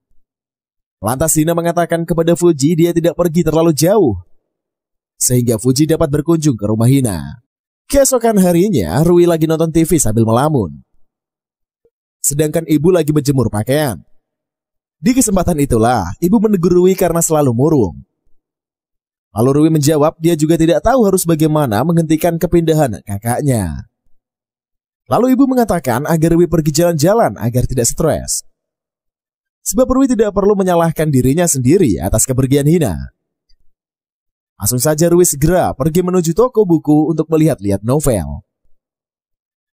S1: Lantas Hina mengatakan kepada Fuji dia tidak pergi terlalu jauh. Sehingga Fuji dapat berkunjung ke rumah Hina. Keesokan harinya Rui lagi nonton TV sambil melamun. Sedangkan ibu lagi menjemur pakaian. Di kesempatan itulah ibu menegur Rui karena selalu murung. Lalu Rui menjawab dia juga tidak tahu harus bagaimana menghentikan kepindahan kakaknya. Lalu ibu mengatakan agar Rui pergi jalan-jalan agar tidak stres. Sebab Rui tidak perlu menyalahkan dirinya sendiri atas kepergian Hina. Langsung saja Rui segera pergi menuju toko buku untuk melihat-lihat novel.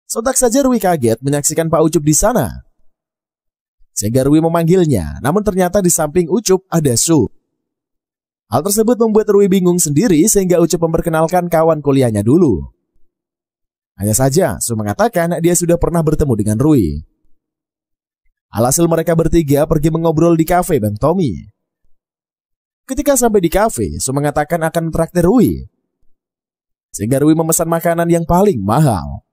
S1: Sontak saja Rui kaget menyaksikan Pak Ucup di sana. sehingga Rui memanggilnya, namun ternyata di samping Ucup ada Su. Hal tersebut membuat Rui bingung sendiri sehingga Ucup memperkenalkan kawan kuliahnya dulu. Hanya saja Su mengatakan dia sudah pernah bertemu dengan Rui. Alhasil mereka bertiga pergi mengobrol di kafe Bang Tommy. Ketika sampai di kafe, Su mengatakan akan mentraktir Rui, sehingga Rui memesan makanan yang paling mahal.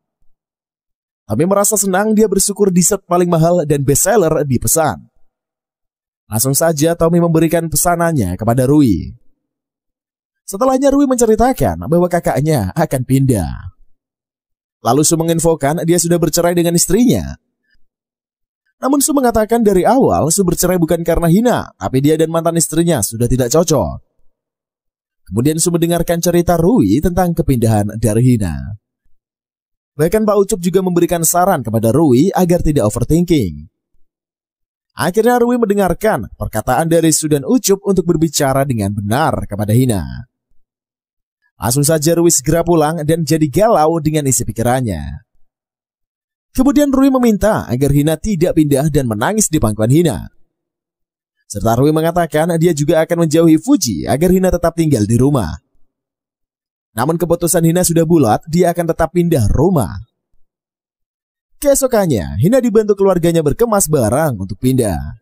S1: Tommy merasa senang, dia bersyukur dessert paling mahal dan bestseller dipesan. Langsung saja Tommy memberikan pesanannya kepada Rui. Setelahnya Rui menceritakan bahwa kakaknya akan pindah. Lalu Su menginfokan dia sudah bercerai dengan istrinya. Namun Su mengatakan dari awal Su bercerai bukan karena hina, tapi dia dan mantan istrinya sudah tidak cocok. Kemudian Su mendengarkan cerita Rui tentang kepindahan dari Hina. Bahkan Pak Ucup juga memberikan saran kepada Rui agar tidak overthinking. Akhirnya Rui mendengarkan perkataan dari Su dan Ucup untuk berbicara dengan benar kepada Hina. Langsung saja Rui segera pulang dan jadi galau dengan isi pikirannya. Kemudian Rui meminta agar Hina tidak pindah dan menangis di pangkuan Hina. Serta Rui mengatakan dia juga akan menjauhi Fuji agar Hina tetap tinggal di rumah. Namun keputusan Hina sudah bulat, dia akan tetap pindah rumah. Keesokannya, Hina dibantu keluarganya berkemas barang untuk pindah.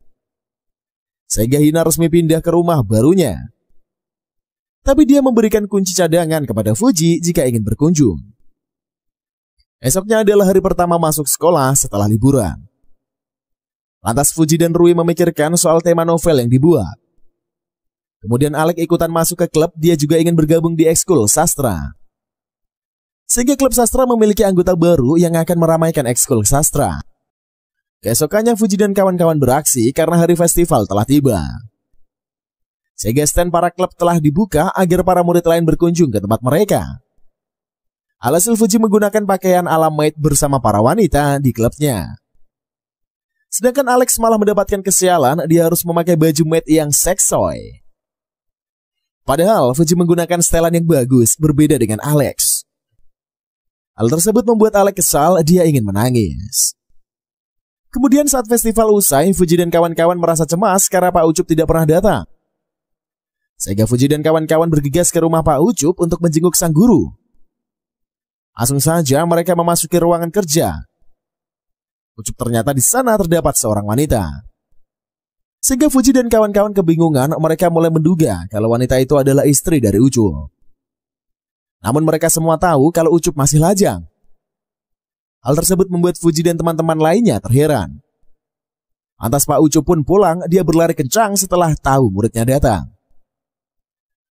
S1: Sehingga Hina resmi pindah ke rumah barunya. Tapi dia memberikan kunci cadangan kepada Fuji jika ingin berkunjung. Esoknya adalah hari pertama masuk sekolah setelah liburan. Lantas Fuji dan Rui memikirkan soal tema novel yang dibuat. Kemudian Alek ikutan masuk ke klub, dia juga ingin bergabung di ekskul sastra. Sehingga klub sastra memiliki anggota baru yang akan meramaikan ekskul sastra. Keesokannya Fuji dan kawan-kawan beraksi karena hari festival telah tiba. Sehingga stand para klub telah dibuka agar para murid lain berkunjung ke tempat mereka. Alhasil Fuji menggunakan pakaian ala maid bersama para wanita di klubnya. Sedangkan Alex malah mendapatkan kesialan, dia harus memakai baju maid yang seksoy. Padahal Fuji menggunakan setelan yang bagus, berbeda dengan Alex. Hal tersebut membuat Alex kesal, dia ingin menangis. Kemudian saat festival usai, Fuji dan kawan-kawan merasa cemas karena Pak Ucup tidak pernah datang. Sehingga Fuji dan kawan-kawan bergegas ke rumah Pak Ucup untuk menjenguk sang guru. Langsung saja mereka memasuki ruangan kerja. Ucup ternyata di sana terdapat seorang wanita. Sehingga Fuji dan kawan-kawan kebingungan, mereka mulai menduga kalau wanita itu adalah istri dari Ucup. Namun mereka semua tahu kalau Ucup masih lajang. Hal tersebut membuat Fuji dan teman-teman lainnya terheran. Lantas Pak Ucup pun pulang, dia berlari kencang setelah tahu muridnya datang.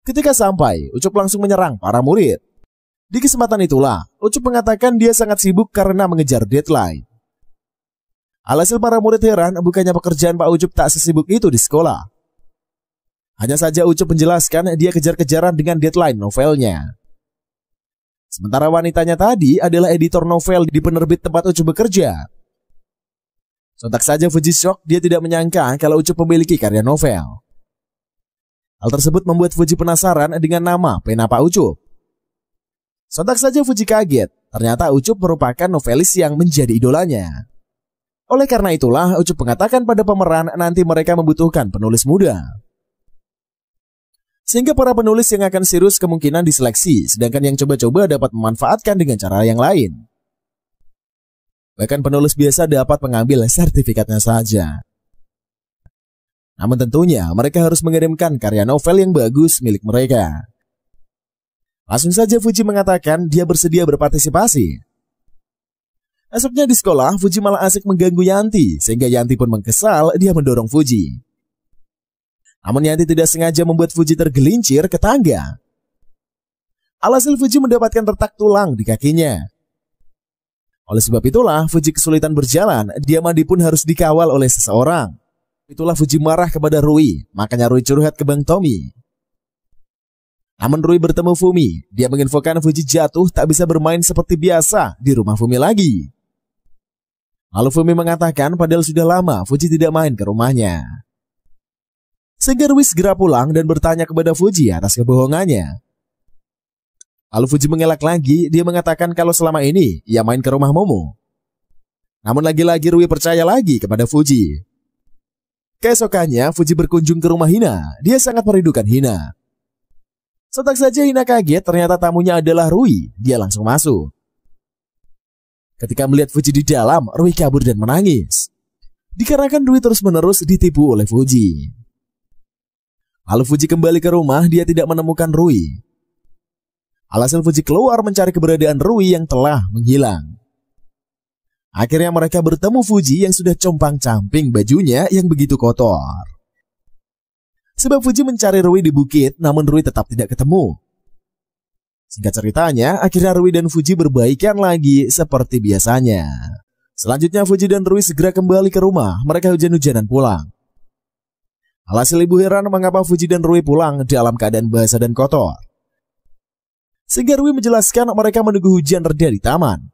S1: Ketika sampai, Ucup langsung menyerang para murid. Di kesempatan itulah, Ucup mengatakan dia sangat sibuk karena mengejar deadline. Alhasil para murid heran, bukannya pekerjaan Pak Ucup tak sesibuk itu di sekolah. Hanya saja Ucup menjelaskan dia kejar-kejaran dengan deadline novelnya. Sementara wanitanya tadi adalah editor novel di penerbit tempat Ucup bekerja. Sontak saja Fuji shock, dia tidak menyangka kalau Ucup memiliki karya novel. Hal tersebut membuat Fuji penasaran dengan nama pena Pak Ucup. Sontak saja Fuji kaget, ternyata Ucup merupakan novelis yang menjadi idolanya. Oleh karena itulah Ucup mengatakan pada pemeran nanti mereka membutuhkan penulis muda. Sehingga para penulis yang akan serius kemungkinan diseleksi, sedangkan yang coba-coba dapat memanfaatkan dengan cara yang lain. Bahkan penulis biasa dapat mengambil sertifikatnya saja. Namun tentunya mereka harus mengirimkan karya novel yang bagus milik mereka. Langsung saja Fuji mengatakan dia bersedia berpartisipasi. Esoknya di sekolah, Fuji malah asik mengganggu Yanti, sehingga Yanti pun mengkesal, dia mendorong Fuji. Namun Yanti tidak sengaja membuat Fuji tergelincir ke tangga. Alhasil Fuji mendapatkan retak tulang di kakinya. Oleh sebab itulah, Fuji kesulitan berjalan, dia mandi pun harus dikawal oleh seseorang. Itulah Fuji marah kepada Rui, makanya Rui curhat ke Bang Tommy. Namun Rui bertemu Fumi, dia menginfokan Fuji jatuh tak bisa bermain seperti biasa di rumah Fumi lagi. Lalu Fumi mengatakan padahal sudah lama Fuji tidak main ke rumahnya. Sehingga Rui segera pulang dan bertanya kepada Fuji atas kebohongannya. Lalu Fuji mengelak lagi, dia mengatakan kalau selama ini ia main ke rumah Momo. Namun lagi-lagi Rui percaya lagi kepada Fuji. Keesokannya, Fuji berkunjung ke rumah Hina. Dia sangat merindukan Hina. Sontak saja Hina kaget, ternyata tamunya adalah Rui. Dia langsung masuk. Ketika melihat Fuji di dalam, Rui kabur dan menangis. Dikarenakan Rui terus-menerus ditipu oleh Fuji. Lalu Fuji kembali ke rumah, dia tidak menemukan Rui. Alhasil Fuji keluar mencari keberadaan Rui yang telah menghilang. Akhirnya mereka bertemu Fuji yang sudah compang-camping bajunya yang begitu kotor. Sebab Fuji mencari Rui di bukit, namun Rui tetap tidak ketemu. Singkat ceritanya, akhirnya Rui dan Fuji berbaikan lagi seperti biasanya. Selanjutnya Fuji dan Rui segera kembali ke rumah, mereka hujan-hujanan pulang. Alhasil ibu heran mengapa Fuji dan Rui pulang dalam keadaan basah dan kotor. Sehingga Rui menjelaskan mereka menunggu hujan reda di taman.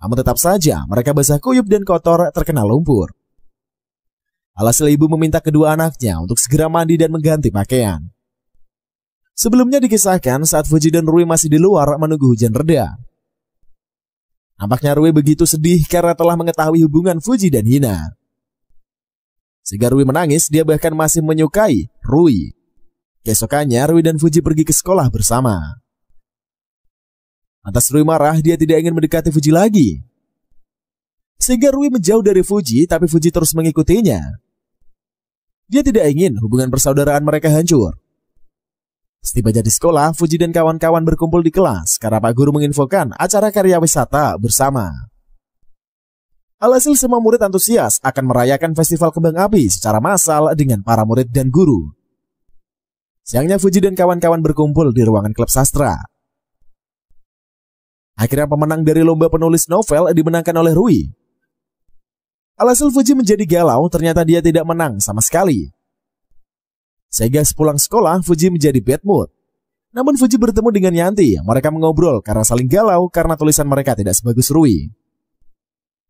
S1: Namun tetap saja mereka basah kuyup dan kotor terkena lumpur. Alhasil ibu meminta kedua anaknya untuk segera mandi dan mengganti pakaian. Sebelumnya dikisahkan saat Fuji dan Rui masih di luar menunggu hujan reda. Nampaknya Rui begitu sedih karena telah mengetahui hubungan Fuji dan Hina. Sehingga Rui menangis, dia bahkan masih menyukai Rui. Keesokannya Rui dan Fuji pergi ke sekolah bersama. Lantas Rui marah, dia tidak ingin mendekati Fuji lagi. Sehingga Rui menjauh dari Fuji, tapi Fuji terus mengikutinya. Dia tidak ingin hubungan persaudaraan mereka hancur. Setibanya di sekolah, Fuji dan kawan-kawan berkumpul di kelas karena Pak Guru menginfokan acara karya wisata bersama. Alhasil semua murid antusias akan merayakan festival kembang api secara massal dengan para murid dan guru. Siangnya Fuji dan kawan-kawan berkumpul di ruangan klub sastra. Akhirnya pemenang dari lomba penulis novel dimenangkan oleh Rui. Alhasil Fuji menjadi galau, ternyata dia tidak menang sama sekali. Sehingga sepulang sekolah Fuji menjadi bad mood. Namun Fuji bertemu dengan Yanti, mereka mengobrol karena saling galau karena tulisan mereka tidak sebagus Rui.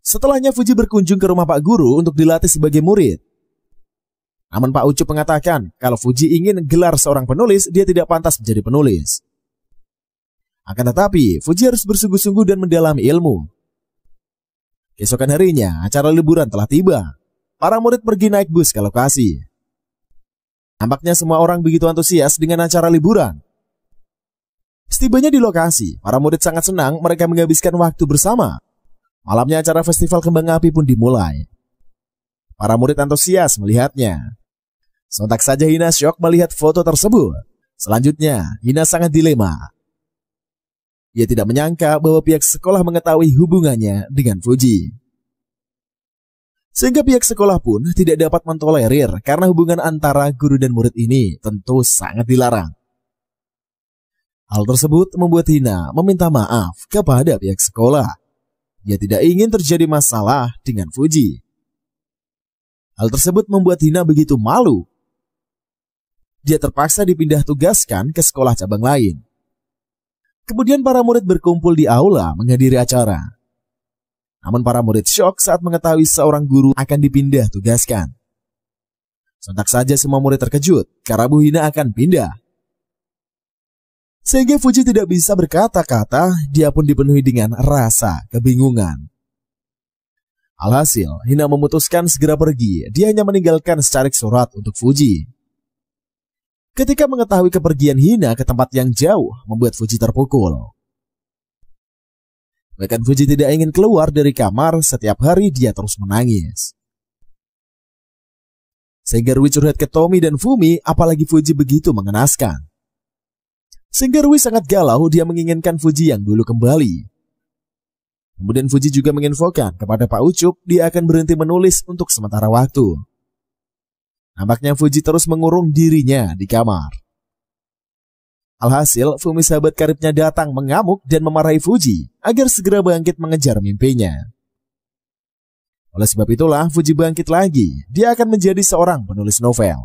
S1: Setelahnya Fuji berkunjung ke rumah Pak Guru untuk dilatih sebagai murid. Namun Pak Ucup mengatakan kalau Fuji ingin gelar seorang penulis, dia tidak pantas menjadi penulis. Akan tetapi, Fuji harus bersungguh-sungguh dan mendalami ilmu. Keesokan harinya, acara liburan telah tiba. Para murid pergi naik bus ke lokasi. Nampaknya semua orang begitu antusias dengan acara liburan. Setibanya di lokasi, para murid sangat senang mereka menghabiskan waktu bersama. Malamnya acara festival kembang api pun dimulai. Para murid antusias melihatnya. Sontak saja Hina syok melihat foto tersebut. Selanjutnya, Hina sangat dilema. Ia tidak menyangka bahwa pihak sekolah mengetahui hubungannya dengan Fuji. Sehingga pihak sekolah pun tidak dapat mentolerir karena hubungan antara guru dan murid ini tentu sangat dilarang. Hal tersebut membuat Hina meminta maaf kepada pihak sekolah. Dia tidak ingin terjadi masalah dengan Fuji. Hal tersebut membuat Hina begitu malu. Dia terpaksa dipindah tugaskan ke sekolah cabang lain. Kemudian para murid berkumpul di aula menghadiri acara. Namun para murid syok saat mengetahui seorang guru akan dipindah tugaskan. Sontak saja semua murid terkejut karena Bu Hina akan pindah. Sehingga Fuji tidak bisa berkata-kata, dia pun dipenuhi dengan rasa kebingungan. Alhasil, Hina memutuskan segera pergi. Dia hanya meninggalkan secarik surat untuk Fuji. Ketika mengetahui kepergian Hina ke tempat yang jauh, membuat Fuji terpukul. Bahkan Fuji tidak ingin keluar dari kamar, setiap hari dia terus menangis. Sehingga Rui curhat ke Tommy dan Fumi, apalagi Fuji begitu mengenaskan. Sehingga Rui sangat galau, dia menginginkan Fuji yang dulu kembali. Kemudian Fuji juga menginfokan kepada Pak Ucup, dia akan berhenti menulis untuk sementara waktu. Nampaknya Fuji terus mengurung dirinya di kamar. Alhasil, Fumi sahabat karibnya datang mengamuk dan memarahi Fuji agar segera bangkit mengejar mimpinya. Oleh sebab itulah, Fuji bangkit lagi. Dia akan menjadi seorang penulis novel.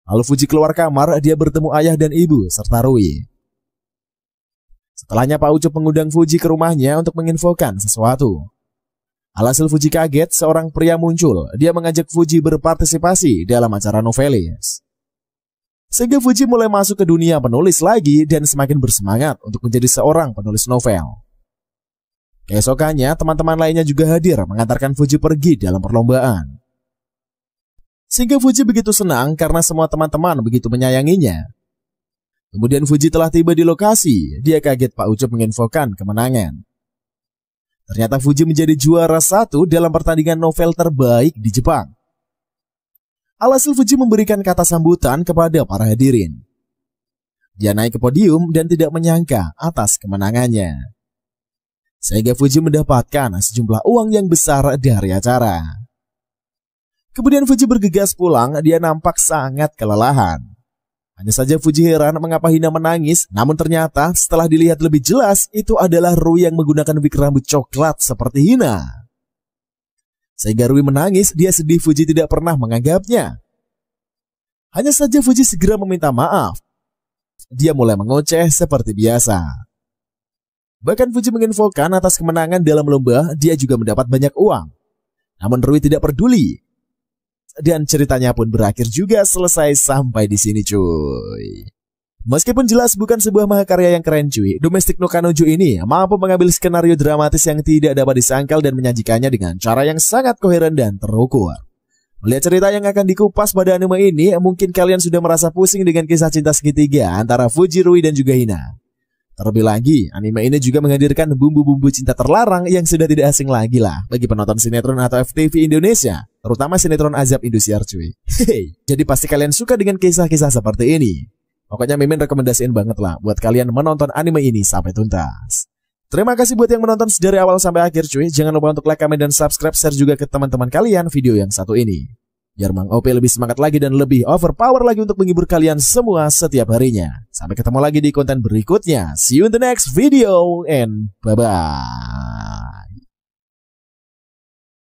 S1: Lalu Fuji keluar kamar, dia bertemu ayah dan ibu serta Rui. Setelahnya Pak Ucup mengundang Fuji ke rumahnya untuk menginfokan sesuatu. Alhasil Fuji kaget, seorang pria muncul. Dia mengajak Fuji berpartisipasi dalam acara novelis. Sehingga Fuji mulai masuk ke dunia penulis lagi dan semakin bersemangat untuk menjadi seorang penulis novel. Keesokannya teman-teman lainnya juga hadir mengantarkan Fuji pergi dalam perlombaan. Sehingga Fuji begitu senang karena semua teman-teman begitu menyayanginya. Kemudian Fuji telah tiba di lokasi. Dia kaget Pak Ucup menginfokan kemenangan. Ternyata Fuji menjadi juara 1 dalam pertandingan novel terbaik di Jepang. Alhasil Fuji memberikan kata sambutan kepada para hadirin. Dia naik ke podium dan tidak menyangka atas kemenangannya. Sehingga Fuji mendapatkan sejumlah uang yang besar dari acara. Kemudian Fuji bergegas pulang, dia nampak sangat kelelahan. Hanya saja Fuji heran mengapa Hina menangis, namun ternyata setelah dilihat lebih jelas, itu adalah Rui yang menggunakan wig rambut coklat seperti Hina. Sehingga Rui menangis, dia sedih Fuji tidak pernah menganggapnya. Hanya saja Fuji segera meminta maaf. Dia mulai mengoceh seperti biasa. Bahkan Fuji menginfokan atas kemenangan dalam lomba, dia juga mendapat banyak uang. Namun Rui tidak peduli. Dan ceritanya pun berakhir juga selesai sampai di sini cuy. Meskipun jelas bukan sebuah mahakarya yang keren cuy, Domestic no Kanojo ini mampu mengambil skenario dramatis yang tidak dapat disangkal dan menyajikannya dengan cara yang sangat koheren dan terukur. Melihat cerita yang akan dikupas pada anime ini, mungkin kalian sudah merasa pusing dengan kisah cinta segitiga antara Fuji, Rui, dan juga Hina. Terlebih lagi, anime ini juga menghadirkan bumbu-bumbu cinta terlarang yang sudah tidak asing lagi lah bagi penonton sinetron atau FTV Indonesia, terutama sinetron Azab Indosiar cuy. Hehehe, jadi pasti kalian suka dengan kisah-kisah seperti ini. Pokoknya Mimin rekomendasiin banget lah buat kalian menonton anime ini sampai tuntas. Terima kasih buat yang menonton dari awal sampai akhir cuy. Jangan lupa untuk like, comment, dan subscribe, share juga ke teman-teman kalian video yang satu ini. Biar Mang OP lebih semangat lagi dan lebih overpower lagi untuk menghibur kalian semua setiap harinya. Sampai ketemu lagi di konten berikutnya. See you in the next video and bye-bye.